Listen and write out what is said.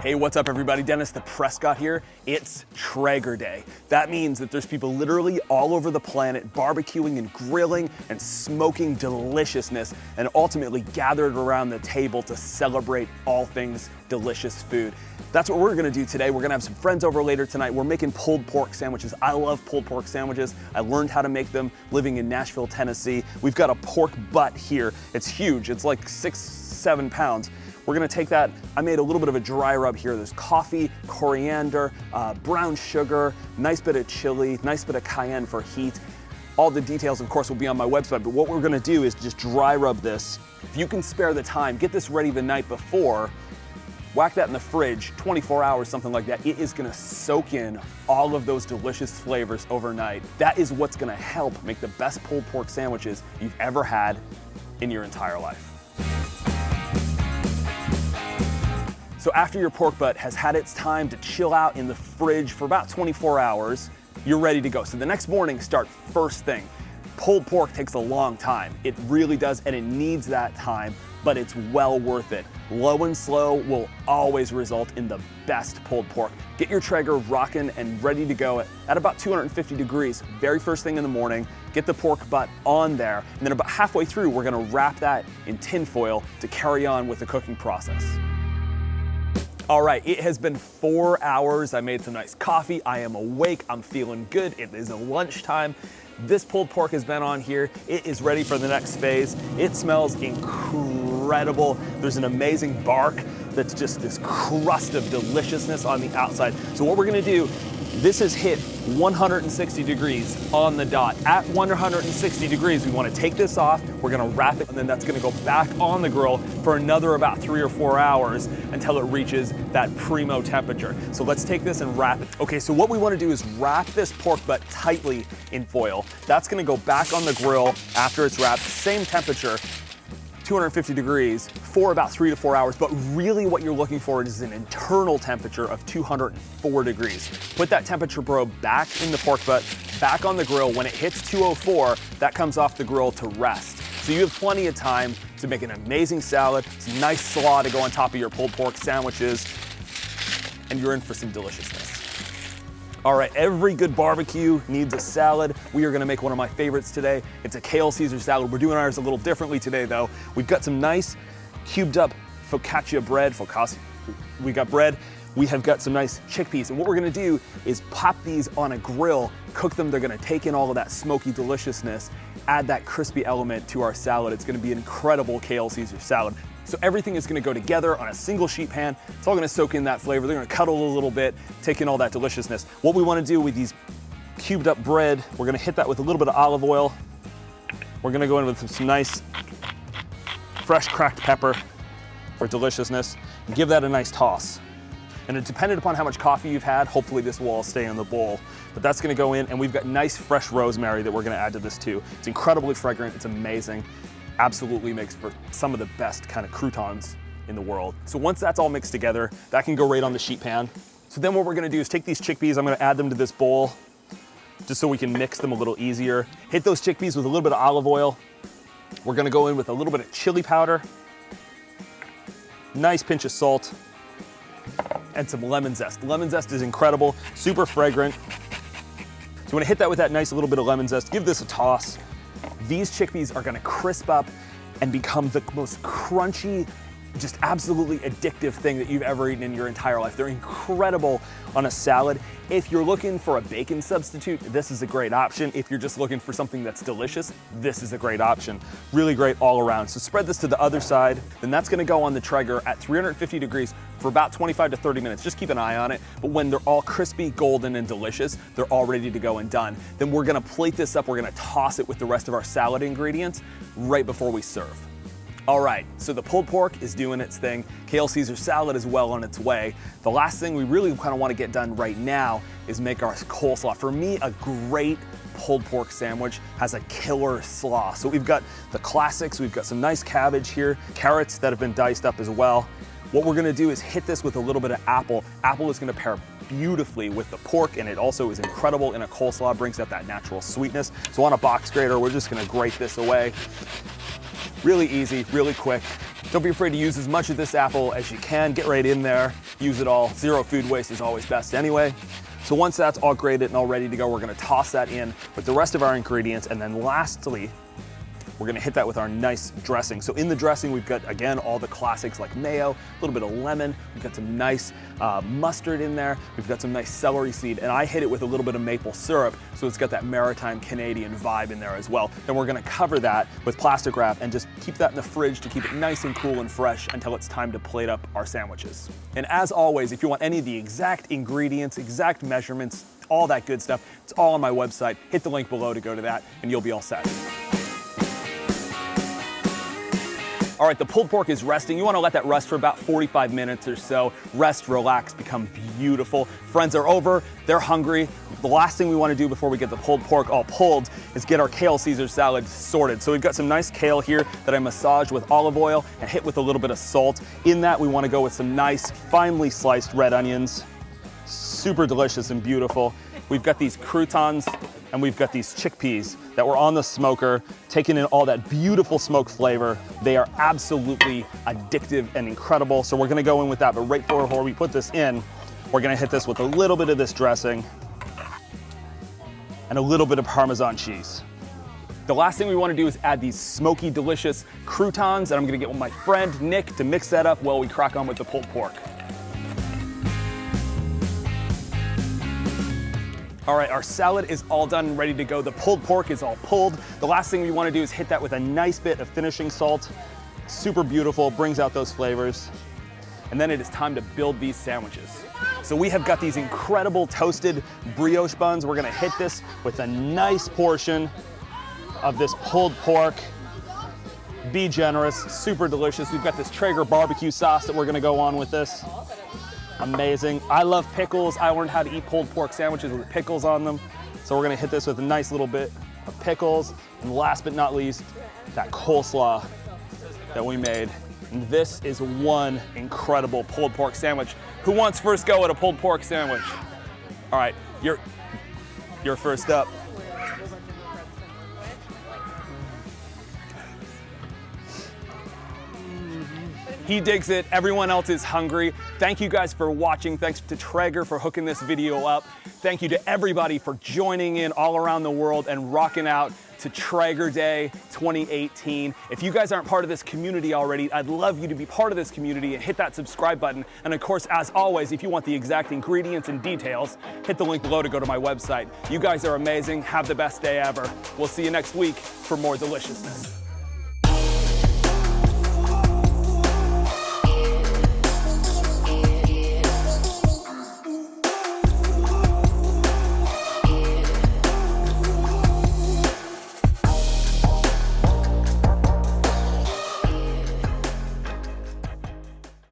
Hey, what's up everybody? Dennis the Prescott here. It's Traeger Day. That means that there's people literally all over the planet barbecuing and grilling and smoking deliciousness and ultimately gathered around the table to celebrate all things delicious food. That's what we're gonna do today. We're gonna have some friends over later tonight. We're making pulled pork sandwiches. I love pulled pork sandwiches. I learned how to make them living in Nashville, Tennessee. We've got a pork butt here. It's huge. It's like 6-7 pounds. We're gonna take that, I made a little bit of a dry rub here. There's coffee, coriander, brown sugar, nice bit of chili, nice bit of cayenne for heat. All the details, of course, will be on my website, but what we're gonna do is just dry rub this. If you can spare the time, get this ready the night before, whack that in the fridge, 24 hours, something like that. It is gonna soak in all of those delicious flavors overnight. That is what's gonna help make the best pulled pork sandwiches you've ever had in your entire life. So after your pork butt has had its time to chill out in the fridge for about 24 hours, you're ready to go. So the next morning, start first thing. Pulled pork takes a long time. It really does, and it needs that time, but it's well worth it. Low and slow will always result in the best pulled pork. Get your Traeger rocking and ready to go at about 250 degrees, very first thing in the morning. Get the pork butt on there, and then about halfway through, we're gonna wrap that in tin foil to carry on with the cooking process. All right, it has been 4 hours. I made some nice coffee. I am awake. I'm feeling good. It is lunchtime. This pulled pork has been on here. It is ready for the next phase. It smells incredible. There's an amazing bark that's just this crust of deliciousness on the outside. So what we're gonna do, this has hit 160 degrees on the dot. At 160 degrees, we wanna take this off, we're gonna wrap it, and then that's gonna go back on the grill for another about 3 or 4 hours until it reaches that primo temperature. So let's take this and wrap it. Okay, so what we wanna do is wrap this pork butt tightly in foil. That's gonna go back on the grill after it's wrapped, same temperature, 250 degrees for about 3 to 4 hours, but really what you're looking for is an internal temperature of 204 degrees. Put that temperature probe back in the pork butt, back on the grill. When it hits 204, that comes off the grill to rest. So you have plenty of time to make an amazing salad, some nice slaw to go on top of your pulled pork sandwiches, and you're in for some deliciousness. All right, every good barbecue needs a salad. We are gonna make one of my favorites today. It's a kale Caesar salad. We're doing ours a little differently today though. We've got some nice cubed up focaccia bread, we got bread. We have got some nice chickpeas, and what we're gonna do is pop these on a grill, cook them. They're gonna take in all of that smoky deliciousness, add that crispy element to our salad. It's gonna be an incredible kale Caesar salad. So everything is gonna go together on a single sheet pan. It's all gonna soak in that flavor. They're gonna cuddle a little bit, take in all that deliciousness. What we wanna do with these cubed up bread, we're gonna hit that with a little bit of olive oil. We're gonna go in with some nice fresh cracked pepper for deliciousness, and give that a nice toss. And it depended upon how much coffee you've had, hopefully this will all stay in the bowl. But that's gonna go in, and we've got nice fresh rosemary that we're gonna add to this too. It's incredibly fragrant, it's amazing. Absolutely makes for some of the best kind of croutons in the world. So once that's all mixed together, that can go right on the sheet pan. So then what we're gonna do is take these chickpeas, I'm gonna add them to this bowl, just so we can mix them a little easier. Hit those chickpeas with a little bit of olive oil. We're gonna go in with a little bit of chili powder, nice pinch of salt, and some lemon zest. Lemon zest is incredible, super fragrant. So you wanna hit that with that nice little bit of lemon zest, give this a toss. These chickpeas are gonna crisp up and become the most crunchy, just absolutely addictive thing that you've ever eaten in your entire life. They're incredible on a salad. If you're looking for a bacon substitute, this is a great option. If you're just looking for something that's delicious, this is a great option. Really great all around. So spread this to the other side, then that's gonna go on the Traeger at 350 degrees for about 25 to 30 minutes. Just keep an eye on it. But when they're all crispy, golden, and delicious, they're all ready to go and done. Then we're gonna plate this up, we're gonna toss it with the rest of our salad ingredients right before we serve. All right, so the pulled pork is doing its thing. Kale Caesar salad is well on its way. The last thing we really kind of want to get done right now is make our coleslaw. For me, a great pulled pork sandwich has a killer slaw. So we've got the classics, we've got some nice cabbage here, carrots that have been diced up as well. What we're gonna do is hit this with a little bit of apple. Apple is gonna pair beautifully with the pork, and it also is incredible in a coleslaw, brings out that natural sweetness. So on a box grater, we're just gonna grate this away. Really easy, really quick. Don't be afraid to use as much of this apple as you can. Get right in there, use it all. Zero food waste is always best anyway. So once that's all grated and all ready to go, we're gonna toss that in with the rest of our ingredients. And then lastly, we're gonna hit that with our nice dressing. So in the dressing, we've got, again, all the classics like mayo, a little bit of lemon, we've got some nice mustard in there, we've got some nice celery seed, and I hit it with a little bit of maple syrup, so it's got that maritime Canadian vibe in there as well. Then we're gonna cover that with plastic wrap and just keep that in the fridge to keep it nice and cool and fresh until it's time to plate up our sandwiches. And as always, if you want any of the exact ingredients, exact measurements, all that good stuff, it's all on my website. Hit the link below to go to that, and you'll be all set. All right, the pulled pork is resting. You wanna let that rest for about 45 minutes or so. Rest, relax, become beautiful. Friends are over, they're hungry. The last thing we wanna do before we get the pulled pork all pulled is get our kale Caesar salad sorted. So we've got some nice kale here that I massaged with olive oil and hit with a little bit of salt. In that, we wanna go with some nice, finely sliced red onions. Super delicious and beautiful. We've got these croutons and we've got these chickpeas that were on the smoker, taking in all that beautiful smoke flavor. They are absolutely addictive and incredible. So we're gonna go in with that, but right before we put this in, we're gonna hit this with a little bit of this dressing and a little bit of Parmesan cheese. The last thing we wanna do is add these smoky, delicious croutons, and I'm gonna get with my friend Nick to mix that up while we crack on with the pulled pork. All right, our salad is all done and ready to go. The pulled pork is all pulled. The last thing we wanna do is hit that with a nice bit of finishing salt. Super beautiful, brings out those flavors. And then it is time to build these sandwiches. So we have got these incredible toasted brioche buns. We're gonna hit this with a nice portion of this pulled pork. Be generous, super delicious. We've got this Traeger barbecue sauce that we're gonna go on with this. Amazing. I love pickles. I learned how to eat pulled pork sandwiches with pickles on them. So we're gonna hit this with a nice little bit of pickles. And last but not least, that coleslaw that we made. And this is one incredible pulled pork sandwich. Who wants first go at a pulled pork sandwich? All right, you're first up. He digs it, everyone else is hungry. Thank you guys for watching. Thanks to Traeger for hooking this video up. Thank you to everybody for joining in all around the world and rocking out to Traeger Day 2018. If you guys aren't part of this community already, I'd love you to be part of this community and hit that subscribe button. And of course, as always, if you want the exact ingredients and details, hit the link below to go to my website. You guys are amazing. Have the best day ever. We'll see you next week for more deliciousness.